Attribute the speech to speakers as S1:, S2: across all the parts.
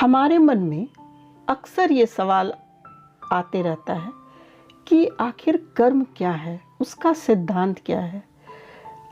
S1: हमारे मन में अक्सर ये सवाल आते रहता है कि आखिर कर्म क्या है, उसका सिद्धांत क्या है,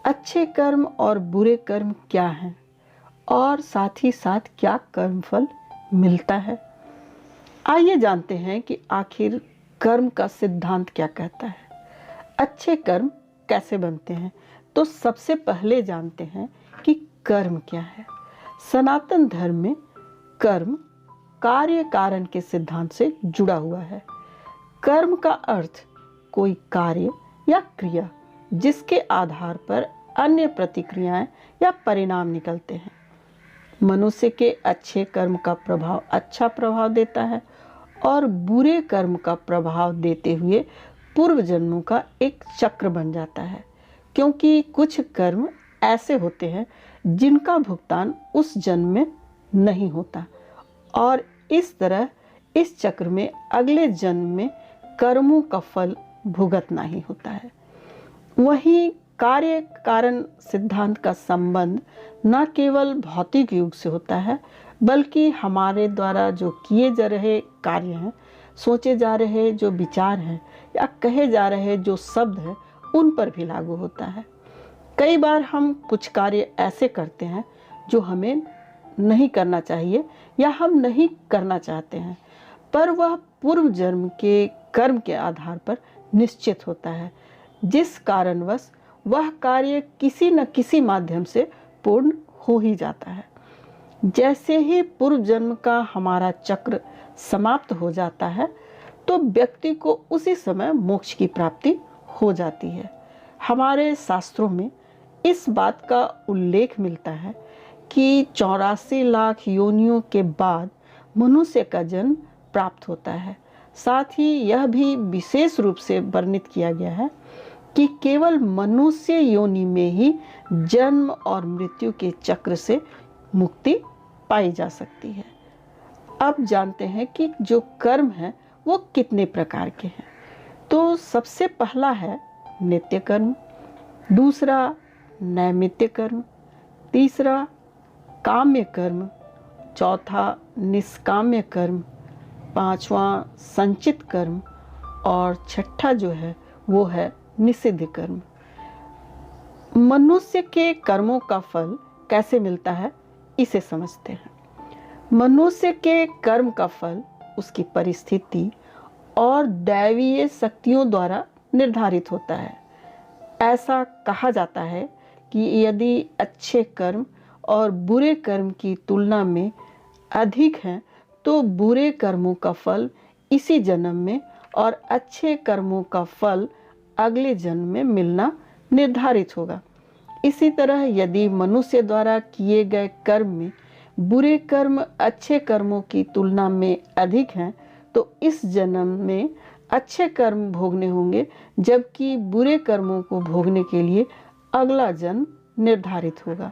S1: अच्छे कर्म और बुरे कर्म क्या हैं और साथ ही साथ क्या कर्मफल मिलता है। आइए जानते हैं कि आखिर कर्म का सिद्धांत क्या कहता है, अच्छे कर्म कैसे बनते हैं। तो सबसे पहले जानते हैं कि कर्म क्या है। सनातन धर्म में कर्म कार्य कारण के सिद्धांत से जुड़ा हुआ है। कर्म का अर्थ कोई कार्य या क्रिया जिसके आधार पर अन्य प्रतिक्रियाएं या परिणाम निकलते हैं। मनुष्य के अच्छे कर्म का प्रभाव अच्छा प्रभाव देता है और बुरे कर्म का प्रभाव देते हुए पूर्व जन्मों का एक चक्र बन जाता है, क्योंकि कुछ कर्म ऐसे होते हैं जिनका भुगतान उस जन्म में नहीं होता और इस तरह इस चक्र में अगले जन्म में कर्मों का फल भुगतना ही होता है। वहीं कार्य कारण सिद्धांत का संबंध न केवल भौतिक युग से होता है, बल्कि हमारे द्वारा जो किए जा रहे कार्य हैं, सोचे जा रहे जो विचार हैं या कहे जा रहे जो शब्द हैं, उन पर भी लागू होता है। कई बार हम कुछ कार्य ऐसे करते हैं जो हमें नहीं करना चाहिए या हम नहीं करना चाहते हैं, पर वह पूर्व जन्म के कर्म के आधार पर निश्चित होता है, जिस कारणवश वह कार्य किसी न किसी माध्यम से पूर्ण हो ही जाता है। जैसे ही पूर्व जन्म का हमारा चक्र समाप्त हो जाता है तो व्यक्ति को उसी समय मोक्ष की प्राप्ति हो जाती है। हमारे शास्त्रों में इस बात का उल्लेख मिलता है कि 84 लाख योनियों के बाद मनुष्य का जन्म प्राप्त होता है। साथ ही यह भी विशेष रूप से वर्णित किया गया है कि केवल मनुष्य योनि में ही जन्म और मृत्यु के चक्र से मुक्ति पाई जा सकती है। अब जानते हैं कि जो कर्म है वो कितने प्रकार के हैं। तो सबसे पहला है नित्य कर्म, दूसरा नैमित्तिक कर्म, तीसरा काम्य कर्म, चौथा निष्काम्य कर्म, पांचवा संचित कर्म और छठा जो है वो है निषिद्ध कर्म। मनुष्य के कर्मों का फल कैसे मिलता है, इसे समझते हैं। मनुष्य के कर्म का फल उसकी परिस्थिति और दैवीय शक्तियों द्वारा निर्धारित होता है। ऐसा कहा जाता है कि यदि अच्छे कर्म और बुरे कर्म की तुलना में अधिक हैं तो बुरे कर्मों का फल इसी जन्म में और अच्छे कर्मों का फल अगले जन्म में मिलना निर्धारित होगा। इसी तरह यदि मनुष्य द्वारा किए गए कर्म में बुरे कर्म अच्छे कर्मों की तुलना में अधिक हैं तो इस जन्म में अच्छे कर्म भोगने होंगे, जबकि बुरे कर्मों को भोगने के लिए अगला जन्म निर्धारित होगा।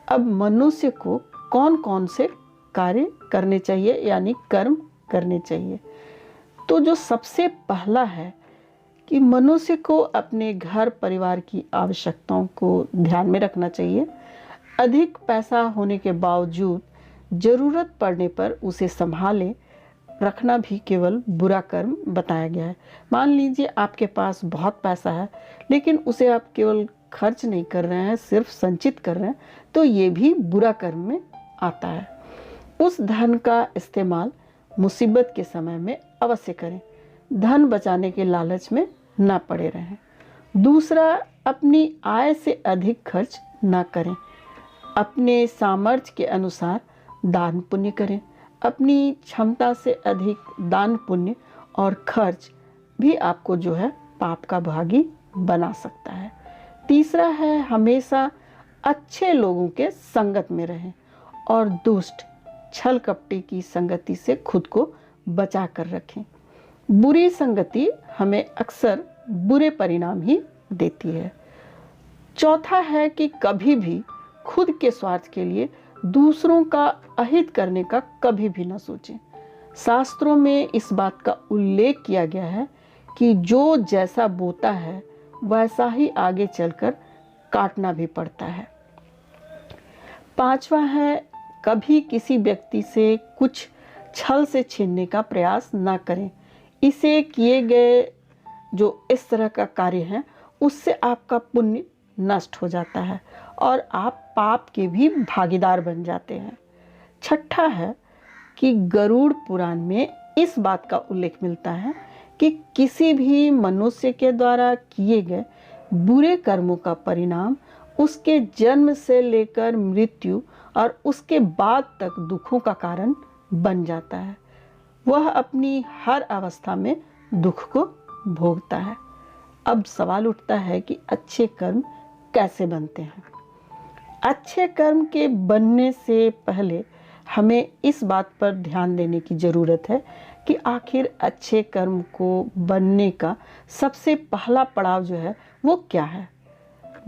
S1: अब मनुष्य को कौन कौन से कार्य करने चाहिए, यानी कर्म करने चाहिए। तो जो सबसे पहला है कि मनुष्य को अपने घर परिवार की आवश्यकताओं को ध्यान में रखना चाहिए। अधिक पैसा होने के बावजूद जरूरत पड़ने पर उसे संभाले रखना भी केवल बुरा कर्म बताया गया है। मान लीजिए आपके पास बहुत पैसा है लेकिन उसे आप केवल खर्च नहीं कर रहे हैं, सिर्फ संचित कर रहे हैं, तो ये भी बुरा कर्म में आता है। उस धन का इस्तेमाल मुसीबत के समय में अवश्य करें, धन बचाने के लालच में ना पड़े रहें। दूसरा, अपनी आय से अधिक खर्च ना करें। अपने सामर्थ्य के अनुसार दान पुण्य करें। अपनी क्षमता से अधिक दान पुण्य और खर्च भी आपको जो है पाप का भागी बना सकता है। तीसरा है, हमेशा अच्छे लोगों के संगत में रहें और दुष्ट छल कपटी की संगति से खुद को बचा कर रखें। बुरी संगति हमें अक्सर बुरे परिणाम ही देती है। चौथा है कि कभी भी खुद के स्वार्थ के लिए दूसरों का अहित करने का कभी भी न सोचें। शास्त्रों में इस बात का उल्लेख किया गया है कि जो जैसा बोता है वैसा ही आगे चलकर काटना भी पड़ता है। पांचवा है कभी किसी व्यक्ति से कुछ छल से छीनने का प्रयास ना करें। इसे किए गए जो इस तरह का कार्य है उससे आपका पुण्य नष्ट हो जाता है और आप पाप के भी भागीदार बन जाते हैं। छठा है कि गरुड़ पुराण में इस बात का उल्लेख मिलता है कि किसी भी मनुष्य के द्वारा किए गए बुरे कर्मों का परिणाम उसके जन्म से लेकर मृत्यु और उसके बाद तक दुखों का कारण बन जाता है। वह अपनी हर अवस्था में दुख को भोगता है। अब सवाल उठता है कि अच्छे कर्म कैसे बनते हैं। अच्छे कर्म के बनने से पहले हमें इस बात पर ध्यान देने की ज़रूरत है कि आखिर अच्छे कर्म को बनने का सबसे पहला पड़ाव जो है वो क्या है।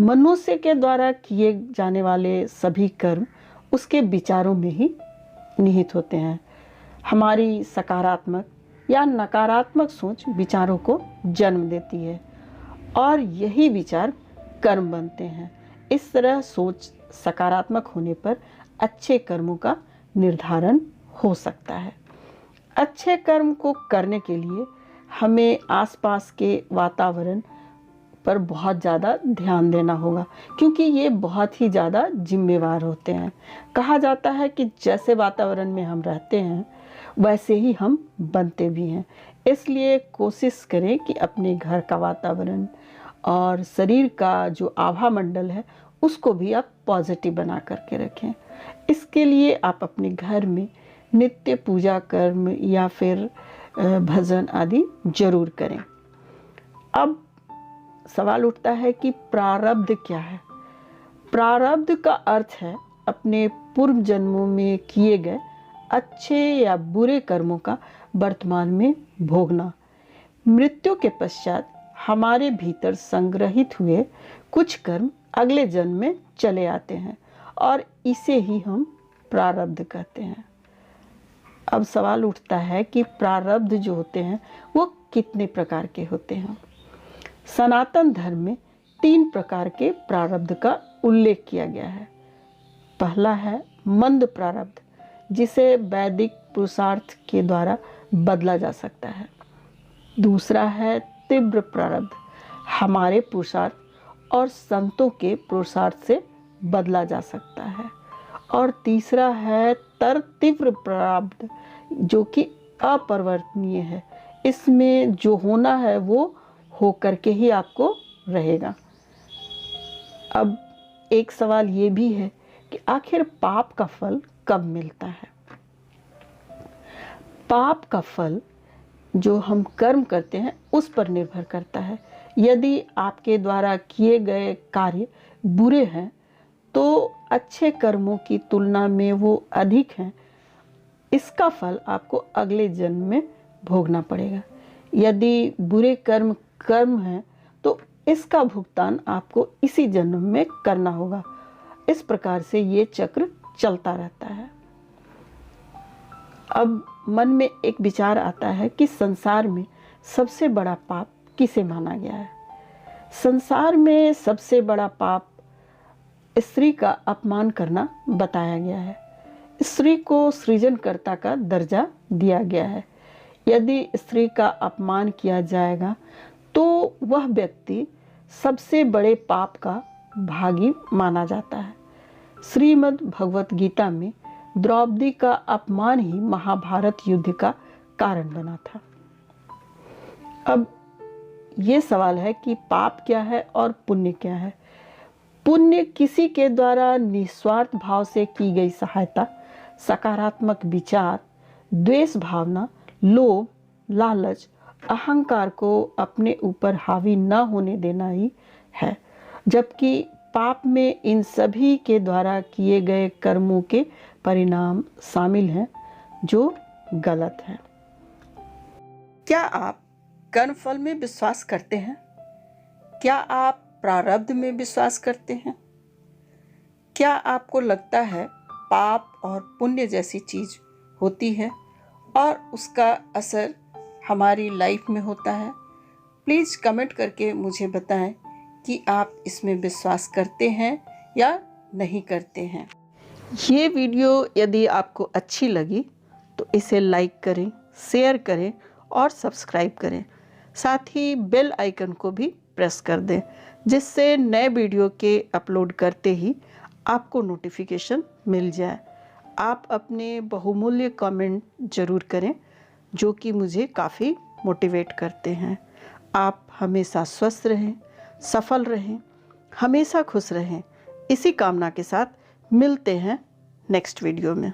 S1: मनुष्य के द्वारा किए जाने वाले सभी कर्म उसके विचारों में ही निहित होते हैं। हमारी सकारात्मक या नकारात्मक सोच विचारों को जन्म देती है और यही विचार कर्म बनते हैं। इस तरह सोच सकारात्मक होने पर अच्छे कर्मों का निर्धारण हो सकता है। अच्छे कर्म को करने के लिए हमें आसपास के वातावरण पर बहुत ज़्यादा ध्यान देना होगा, क्योंकि ये बहुत ही ज़्यादा जिम्मेवार होते हैं। कहा जाता है कि जैसे वातावरण में हम रहते हैं वैसे ही हम बनते भी हैं। इसलिए कोशिश करें कि अपने घर का वातावरण और शरीर का जो आभा मंडल है उसको भी आप पॉजिटिव बना करके रखें। इसके लिए आप अपने घर में नित्य पूजा कर्म या फिर भजन आदि जरूर करें। अब सवाल उठता है कि प्रारब्ध क्या है। प्रारब्ध का अर्थ है अपने पूर्व जन्मों में किए गए अच्छे या बुरे कर्मों का वर्तमान में भोगना। मृत्यु के पश्चात हमारे भीतर संग्रहित हुए कुछ कर्म अगले जन्म में चले आते हैं और इसे ही हम प्रारब्ध कहते हैं। अब सवाल उठता है कि प्रारब्ध जो होते हैं वो कितने प्रकार के होते हैं। सनातन धर्म में 3 प्रकार के प्रारब्ध का उल्लेख किया गया है। पहला है मंद प्रारब्ध, जिसे वैदिक पुरुषार्थ के द्वारा बदला जा सकता है। दूसरा है तीव्र प्रारब्ध, हमारे पुरुषार्थ और संतों के पुरुषार्थ से बदला जा सकता है। और तीसरा है तीव्र प्रारब्ध, जो कि अपरिवर्तनीय है। इसमें जो होना है वो हो करके ही आपको रहेगा। अब एक सवाल ये भी है कि आखिर पाप का फल कब मिलता है। पाप का फल जो हम कर्म करते हैं उस पर निर्भर करता है। यदि आपके द्वारा किए गए कार्य बुरे हैं तो अच्छे कर्मों की तुलना में वो अधिक हैं। इसका फल आपको अगले जन्म में भोगना पड़ेगा। यदि बुरे कर्म हैं तो इसका भुगतान आपको इसी जन्म में करना होगा। इस प्रकार से ये चक्र चलता रहता है। अब मन में एक विचार आता है कि संसार में सबसे बड़ा पाप किसे माना गया है। संसार में सबसे बड़ा पाप स्त्री का अपमान करना बताया गया है। स्त्री को सृजनकर्ता का दर्जा दिया गया है। यदि स्त्री का अपमान किया जाएगा तो वह व्यक्ति सबसे बड़े पाप का भागी माना जाता है। श्रीमद् भगवत गीता में द्रौपदी का अपमान ही महाभारत युद्ध का कारण बना था। अब ये सवाल है कि पाप क्या है और पुण्य क्या है। पुण्य किसी के द्वारा निस्वार्थ भाव से की गई सहायता, सकारात्मक विचार, द्वेष भावना, लोभ, लालच, अहंकार को अपने ऊपर हावी न होने देना ही है। जबकि पाप में इन सभी के द्वारा किए गए कर्मों के परिणाम शामिल हैं जो गलत है। क्या आप कर्मफल में विश्वास करते हैं? क्या आप प्रारब्ध में विश्वास करते हैं? क्या आपको लगता है पाप और पुण्य जैसी चीज होती है और उसका असर हमारी लाइफ में होता है? प्लीज़ कमेंट करके मुझे बताएं कि आप इसमें विश्वास करते हैं या नहीं करते हैं। ये वीडियो यदि आपको अच्छी लगी तो इसे लाइक करें, शेयर करें और सब्सक्राइब करें। साथ ही बेल आइकन को भी प्रेस कर दें, जिससे नए वीडियो के अपलोड करते ही आपको नोटिफिकेशन मिल जाए। आप अपने बहुमूल्य कमेंट ज़रूर करें, जो कि मुझे काफ़ी मोटिवेट करते हैं। आप हमेशा स्वस्थ रहें, सफल रहें, हमेशा खुश रहें। इसी कामना के साथ मिलते हैं नेक्स्ट वीडियो में।